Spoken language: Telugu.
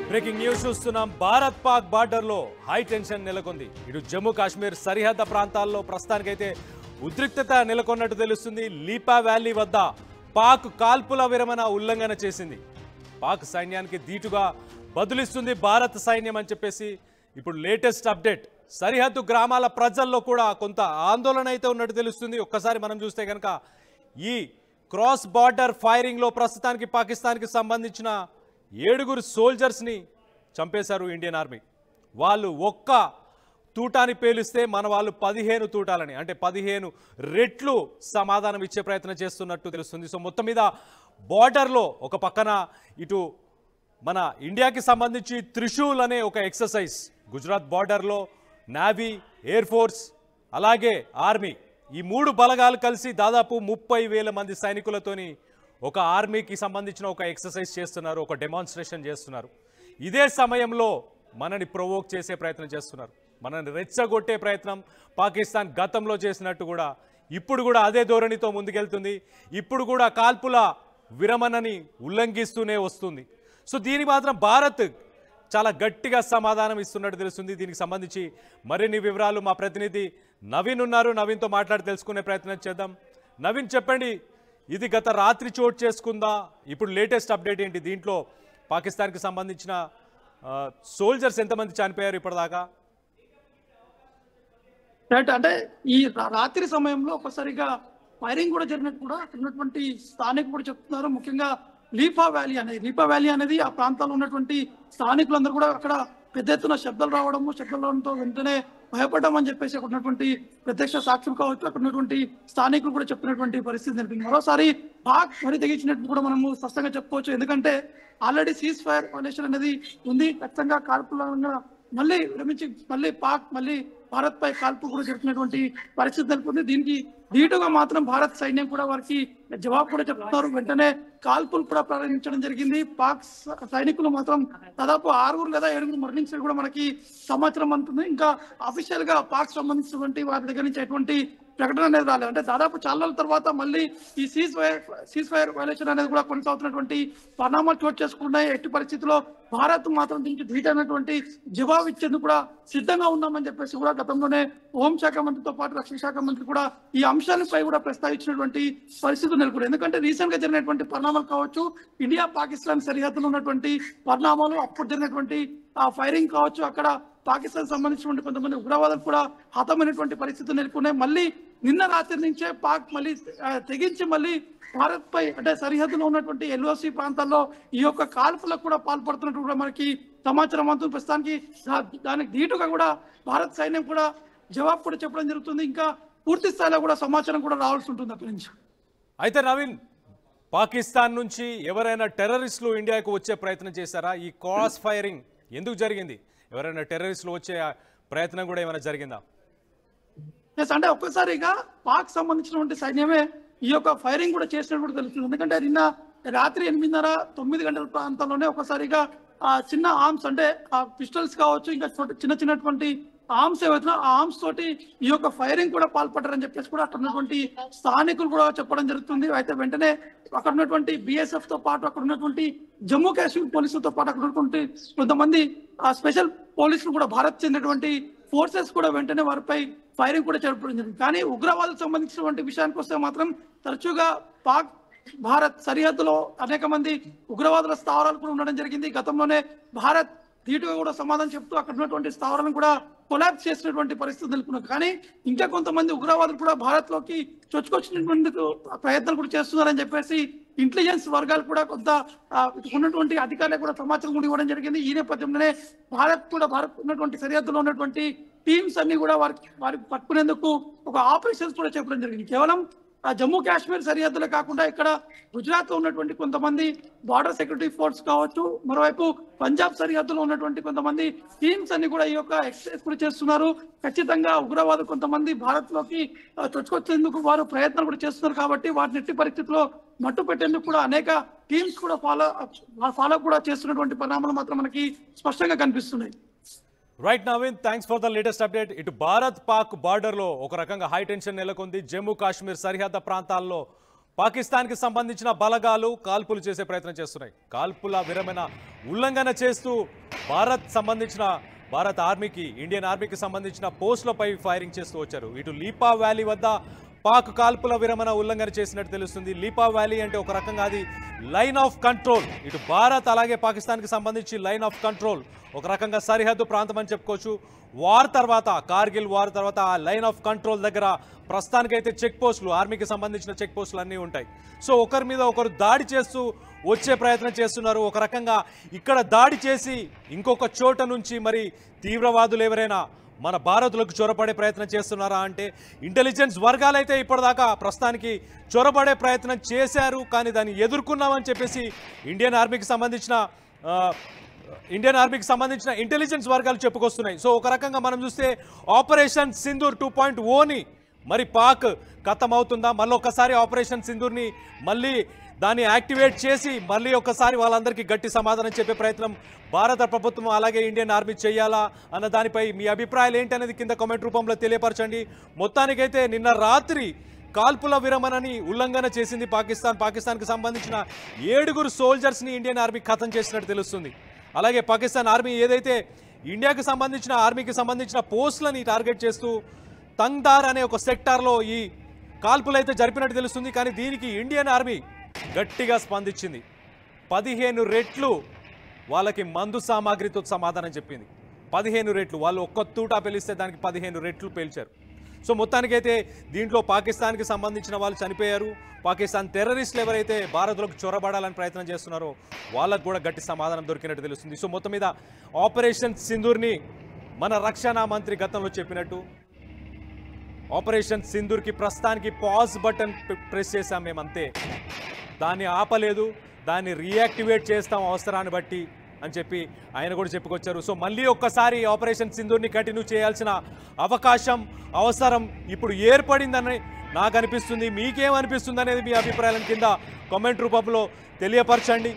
బ్రేకింగ్ న్యూస్ చూస్తున్నాం. భారత్ పాక్ బార్డర్ లో హై టెన్షన్ నెలకొంది. ఇటు జమ్మూ కాశ్మీర్ సరిహద్దు ప్రాంతాల్లో ప్రస్తుతానికైతే ఉద్రిక్తత నెలకొన్నట్టు తెలుస్తుంది. లీపా వ్యాలీ వద్ద పాక్ కాల్పుల విరమణ ఉల్లంఘన చేసింది. పాక్ సైన్యానికి ధీటుగా బదులిస్తుంది భారత సైన్యం అని చెప్పేసి ఇప్పుడు లేటెస్ట్ అప్డేట్. సరిహద్దు గ్రామాల ప్రజల్లో కూడా కొంత ఆందోళన అయితే ఉన్నట్టు తెలుస్తుంది. ఒక్కసారి మనం చూస్తే కనుక ఈ క్రాస్ బార్డర్ ఫైరింగ్ లో ప్రస్తుతానికి పాకిస్తాన్కి సంబంధించిన 7 సోల్జర్స్ని చంపేశారు ఇండియన్ ఆర్మీ. వాళ్ళు ఒక్క తూటాని పేలిస్తే మన వాళ్ళు 15 తూటాలని, అంటే 15 రెట్లు సమాధానం ఇచ్చే ప్రయత్నం చేస్తున్నట్టు తెలుస్తుంది. సో మొత్తం మీద బార్డర్లో ఒక పక్కన ఇటు మన ఇండియాకి సంబంధించి త్రిశూల్ అనే ఒక ఎక్సర్సైజ్, గుజరాత్ బార్డర్లో నేవీ, ఎయిర్ ఫోర్స్ అలాగే ఆర్మీ ఈ 3 బలగాలు కలిసి దాదాపు 30,000 మంది సైనికులతోని ఒక ఆర్మీకి సంబంధించిన ఒక ఎక్సర్సైజ్ చేస్తున్నారు, ఒక డెమాన్స్ట్రేషన్ చేస్తున్నారు. ఇదే సమయంలో మనని ప్రొవోక్ చేసే ప్రయత్నం చేస్తున్నారు, మనని రెచ్చగొట్టే ప్రయత్నం పాకిస్తాన్ గతంలో చేసినట్టు కూడా ఇప్పుడు కూడా అదే ధోరణితో ముందుకెళ్తుంది. ఇప్పుడు కూడా కాల్పుల విరమణని ఉల్లంఘిస్తూనే వస్తుంది. సో దీనికి మాత్రం భారత్ చాలా గట్టిగా సమాధానం ఇస్తున్నట్టు తెలుస్తుంది. దీనికి సంబంధించి మరిన్ని వివరాలు మా ప్రతినిధి నవీన్ ఉన్నారు. నవీన్తో మాట్లాడి తెలుసుకునే ప్రయత్నం చేద్దాం. నవీన్ చెప్పండి, ఇది గత రాత్రి చోటు చేసుకుందా? ఇప్పుడు లేటెస్ట్ అప్డేట్ ఏంటి? దీంట్లో పాకిస్తాన్కి సంబంధించిన సోల్జర్స్ ఎంతమంది చనిపోయారు ఇప్పటిదాకా? రైట్, అంటే ఈ రాత్రి సమయంలో ఒకసారిగా ఫైరింగ్ కూడా జరిగినట్టు కూడా ఉన్నటువంటి స్థానికులు కూడా చెప్తున్నారు. ముఖ్యంగా లీపా వ్యాలీ అనేది ఆ ప్రాంతాల్లో ఉన్నటువంటి స్థానికులందరూ కూడా అక్కడ పెద్ద ఎత్తున శబ్దాలు రావడంతో వెంటనే భయపడ్డాం అని చెప్పేసి అక్కడ ఉన్నటువంటి ప్రత్యక్ష సాక్షులు కావచ్చు, అక్కడ ఉన్నటువంటి స్థానికులు కూడా చెప్పినటువంటి పరిస్థితి జరిగింది. మరోసారి పాక్ మరి తెగించినట్టు కూడా మనము స్పష్టంగా చెప్పుకోవచ్చు. ఎందుకంటే ఆల్రెడీ సీజ్ ఫైర్ వైలేషన్ అనేది ఉంది. ఖచ్చితంగా కాల్పులంగా మళ్ళీ విరమించి పాక్ భారత్ పై కాల్పు కూడా జరుగుతున్నటువంటి పరిస్థితి నెలకొంది. దీనికి ధీటుగా మాత్రం భారత్ సైన్యం కూడా వారికి జవాబు కూడా చెప్తున్నారు. వెంటనే కాల్పులు కూడా ప్రారంభించడం జరిగింది. పాక్ సైనికులు మాత్రం దాదాపు 6 లేదా 7 మరణించినట్టు కూడా మనకి సమాచారం అందుతుంది. ఇంకా అఫీషియల్ గా పాక్ సంబంధించినటువంటి వారి దగ్గర నుంచి ఎటువంటి ప్రకటన అనేది రాలేదు. అంటే దాదాపు చాలా తర్వాత మళ్ళీ ఈ సీజ్ ఫైర్ వైలేషన్ అనేది కూడా కొనసాగుతున్నటువంటి పరిణామాలు చోటు చేసుకున్నాయి. ఎట్టి పరిస్థితుల్లో భారత్ మాత్రం దీనికి ధీటైనటువంటి జవాబు ఇచ్చేందుకు కూడా సిద్ధంగా ఉన్నామని చెప్పేసి కూడా గతంలోనే హోంశాఖ మంత్రితో పాటు రక్షణ శాఖ మంత్రి కూడా ఈ అంశాలపై కూడా ప్రస్తావించినటువంటి పరిస్థితులు నెలకొన్నాయి. ఎందుకంటే రీసెంట్ గా జరిగినటువంటి పరిణామాలు కావచ్చు, ఇండియా పాకిస్తాన్ సరిహద్దులో ఉన్నటువంటి పరిణామాలు, అప్పుడు జరిగినటువంటి ఆ ఫైరింగ్ కావచ్చు, అక్కడ పాకిస్తాన్ సంబంధించినటువంటి కొంతమంది ఉగ్రవాదులు కూడా హతమైనటువంటి పరిస్థితులు నెలకొన్నాయి. మళ్ళీ నిన్న రాత్రి నుంచే పాక్ మళ్ళీ తెగించి భారత్ పై, అంటే సరిహద్దులో ఉన్నటువంటి ఎల్ఓసి ప్రాంతాల్లో ఈ యొక్క కాల్పులకు కూడా పాల్పడుతున్నట్టు కూడా మనకి సమాచారం అందుతుంది. ప్రస్తుతానికి దానికి ధీటుగా కూడా భారత్ సైన్యం కూడా జవాబు కూడా చెప్పడం జరుగుతుంది. ఇంకా పూర్తి స్థాయిలో కూడా సమాచారం కూడా రావాల్సి ఉంటుంది అక్కడి నుంచి. అయితే నవీన్, పాకిస్తాన్ నుంచి ఎవరైనా టెర్రరిస్టులు ఇండియాకు వచ్చే ప్రయత్నం చేశారా? ఈ క్రాస్ ఫైరింగ్ ఎందుకు జరిగింది? ఎవరైనా టెర్రరిస్టులు వచ్చే ప్రయత్నం కూడా ఏమైనా జరిగిందా? అంటే ఒక్కసారిగా పాక్ సంబంధించినటువంటి సైన్యమే ఈ యొక్క ఫైరింగ్ కూడా చేసినట్టు కూడా తెలుస్తుంది. ఎందుకంటే నిన్న రాత్రి 8:30-9 గంటల ప్రాంతంలోనే ఒకసారిగా ఆ చిన్న ఆర్మ్స్, అంటే ఆ పిస్టల్స్ కావచ్చు, ఇంకా చిన్నటువంటి ఆర్మ్స్ ఏవైతే ఆ ఆర్మ్స్ తోటి ఈ యొక్క ఫైరింగ్ కూడా పాల్పడ్డారని చెప్పేసి కూడా అక్కడ ఉన్నటువంటి స్థానికులు కూడా చెప్పడం జరుగుతుంది. అయితే వెంటనే అక్కడ ఉన్నటువంటి బిఎస్ఎఫ్ తో పాటు అక్కడ ఉన్నటువంటి జమ్మూ కాశ్మీర్ పోలీసులతో పాటు అక్కడ ఉన్నటువంటి కొంతమంది స్పెషల్ పోలీసులు కూడా భారత్ చెందినటువంటి ఫోర్సెస్ కూడా వెంటనే వారిపై ఫైరింగ్ కూడా జరపడం జరిగింది. కానీ ఉగ్రవాదులకు సంబంధించినటువంటి విషయానికి వస్తే మాత్రం తరచుగా పాక్ భారత్ సరిహద్దులో అనేక మంది ఉగ్రవాదుల స్థావరాలు కూడా ఉండడం జరిగింది. గతంలోనే భారత్ ధీటుగా కూడా సమాధానం చెప్తూ అక్కడ ఉన్నటువంటి స్థావరాలను కూడా కొలాప్స్ చేసినటువంటి పరిస్థితి నెలకొన్నారు. కానీ ఇంకా కొంతమంది ఉగ్రవాదులు కూడా భారత్ లోకి చొచ్చుకొచ్చినటువంటి ప్రయత్నాలు కూడా చేస్తున్నారని చెప్పేసి ఇంటెలిజెన్స్ వర్గాలు కూడా కొంత ఉన్నటువంటి అధికారులకు కూడా సమాచారం కూడా ఇవ్వడం జరిగింది. ఈ నేపథ్యంలోనే భారత్ ఉన్నటువంటి సరిహద్దులో ఉన్నటువంటి టీమ్స్ అన్ని కూడా వారికి పట్టుకునేందుకు ఒక ఆపరేషన్స్ కూడా చెప్పడం జరిగింది. కేవలం జమ్మూ కాశ్మీర్ సరిహద్దులే కాకుండా ఇక్కడ గుజరాత్ లో ఉన్నటువంటి కొంతమంది బార్డర్ సెక్యూరిటీ ఫోర్స్ కావచ్చు, మరోవైపు పంజాబ్ సరిహద్దులో ఉన్నటువంటి కొంతమంది టీమ్స్ అన్ని కూడా ఈ యొక్క ఎక్సర్సైజ్ కూడా చేస్తున్నారు. ఖచ్చితంగా ఉగ్రవాదులు కొంతమంది భారత్ లోకి చొచ్చుకొచ్చేందుకు వారు ప్రయత్నాలు కూడా చేస్తున్నారు. కాబట్టి వాటిని ఎట్టి పరిస్థితుల్లో మట్టు పెట్టేందుకు కూడా అనేక టీమ్స్ కూడా ఫాలో కూడా చేస్తున్నటువంటి పరిణామాలు మాత్రం మనకి స్పష్టంగా కనిపిస్తున్నాయి. Right Naveen, thanks for the latest update. ఇటు భారత్ పాక్ బార్డర్లో ఒక రకంగా హై టెన్షన్ నెలకొంది. జమ్మూ కాశ్మీర్ సరిహద్దు ప్రాంతాల్లో పాకిస్తాన్కి సంబంధించిన బలగాలు కాల్పులు చేసే ప్రయత్నం చేస్తున్నాయి. కాల్పుల విరమణ ఉల్లంఘన చేస్తూ భారత్ ఆర్మీకి, ఇండియన్ ఆర్మీకి సంబంధించిన పోస్టులపై ఫైరింగ్ చేస్తూ వచ్చారు. ఇటు లీపా వ్యాలీ వద్ద పాక్ కాల్పుల విరమణ ఉల్లంఘన చేసినట్టు తెలుస్తుంది. లీపా వ్యాలీ అంటే ఒక రకంగా అది లైన్ ఆఫ్ కంట్రోల్. ఇటు భారత్ అలాగే పాకిస్తాన్కి సంబంధించి లైన్ ఆఫ్ కంట్రోల్, ఒక రకంగా సరిహద్దు ప్రాంతం అని చెప్పుకోవచ్చు. కార్గిల్ వార్ తర్వాత ఆ లైన్ ఆఫ్ కంట్రోల్ దగ్గర ప్రస్తుతానికైతే చెక్ పోస్టులు, ఆర్మీకి సంబంధించిన చెక్ పోస్టులు అన్నీ ఉంటాయి. సో ఒకరి మీద ఒకరు దాడి చేస్తూ వచ్చే ప్రయత్నం చేస్తున్నారు. ఒక రకంగా ఇక్కడ దాడి చేసి ఇంకొక చోట నుంచి మరి తీవ్రవాదులు ఎవరైనా మన భారత్లోకి చొరబడే ప్రయత్నం చేస్తున్నారా అంటే, ఇంటెలిజెన్స్ వర్గాలైతే ఇప్పటిదాకా ప్రస్తుతానికి చొరబడే ప్రయత్నం చేశారు, కానీ దాన్ని ఎదుర్కొన్నామని చెప్పేసి ఇండియన్ ఆర్మీకి సంబంధించిన ఇంటెలిజెన్స్ వర్గాలు చెప్పుకొస్తున్నాయి. సో ఒక రకంగా మనం చూస్తే ఆపరేషన్ సింధూర్ 2.0ని మరి పాక్ ఖతమవుతుందా? మళ్ళీ ఒక్కసారి ఆపరేషన్ సింధూర్ని మళ్ళీ దాన్ని యాక్టివేట్ చేసి మళ్ళీ ఒక్కసారి వాళ్ళందరికీ గట్టి సమాధానం చెప్పే ప్రయత్నం భారత ప్రభుత్వం అలాగే ఇండియన్ ఆర్మీ చేయాలా అన్న దానిపై మీ అభిప్రాయాలు ఏంటనేది కింద కామెంట్ రూపంలో తెలియపరచండి. మొత్తానికైతే నిన్న రాత్రి కాల్పుల విరమణని ఉల్లంఘన చేసింది పాకిస్తాన్కి సంబంధించిన 7 సోల్జర్స్ని ఇండియన్ ఆర్మీ ఖతం చేసినట్టు తెలుస్తుంది. అలాగే పాకిస్తాన్ ఆర్మీ ఏదైతే ఇండియాకి సంబంధించిన ఆర్మీకి సంబంధించిన పోస్టులని టార్గెట్ చేస్తూ తంగ్దార్ అనే ఒక సెక్టార్లో ఈ కాల్పులు అయితే జరిపినట్టు తెలుస్తుంది. కానీ దీనికి ఇండియన్ ఆర్మీ గట్టిగా స్పందించింది. 15 రెట్లు వాళ్ళకి మందు సామాగ్రితో సమాధానం చెప్పింది. 15 రెట్లు, వాళ్ళు ఒక్క తూటా పేలిస్తే దానికి 15 రెట్లు పేల్చారు. సో మొత్తానికైతే దీంట్లో పాకిస్తాన్కి సంబంధించిన వాళ్ళు చనిపోయారు. పాకిస్తాన్ టెర్రరిస్టులు ఎవరైతే భారత్లోకి చొరబడాలని ప్రయత్నం చేస్తున్నారో వాళ్ళకు కూడా గట్టి సమాధానం దొరికినట్టు తెలుస్తుంది. సో మొత్తం మీద ఆపరేషన్ సింధూర్ని మన రక్షణ మంత్రి గతంలో చెప్పినట్టు ఆపరేషన్ సింధూర్కి ప్రస్తుతానికి పాజ్ బటన్ ప్రెస్ చేశాం మేమంతే, దాన్ని ఆపలేదు, దాన్ని రీయాక్టివేట్ చేస్తాం అవసరాన్ని బట్టి అని చెప్పి ఆయన కూడా చెప్పుకొచ్చారు. సో మళ్ళీ ఒక్కసారి ఆపరేషన్ సింధూర్ని కంటిన్యూ చేయాల్సిన అవసరం ఇప్పుడు ఏర్పడిందని నాకు అనిపిస్తుంది. మీకేమనిపిస్తుంది అనేది మీ అభిప్రాయాలను కింద కామెంట్ రూపంలో తెలియపరచండి.